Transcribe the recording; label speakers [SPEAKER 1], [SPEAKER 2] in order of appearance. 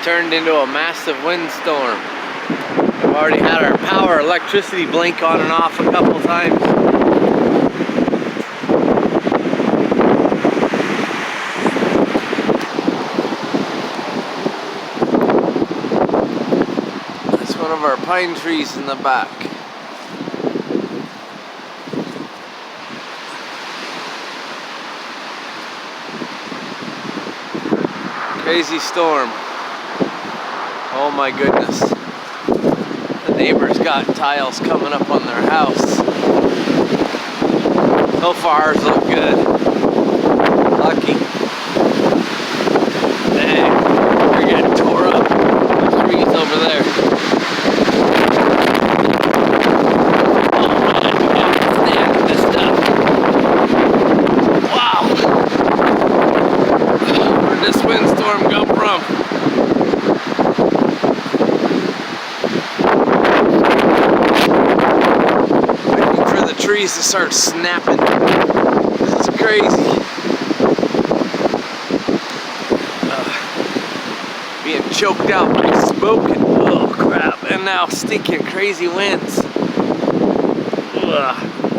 [SPEAKER 1] turned into a massive windstorm. We've already had our power electricity blink on and off a couple times. That's one of our pine trees in the back. Crazy storm. Oh my goodness. The neighbors got tiles coming up on their house. So far ours look good. Lucky. Dang, we're getting tore up. The trees over there. Oh man, we can't stand this stuff. Wow. Where'd this windstorm come from? Trees to start snapping. This is crazy. Being choked out by smoke and oh crap, and now stinking crazy winds. Ugh.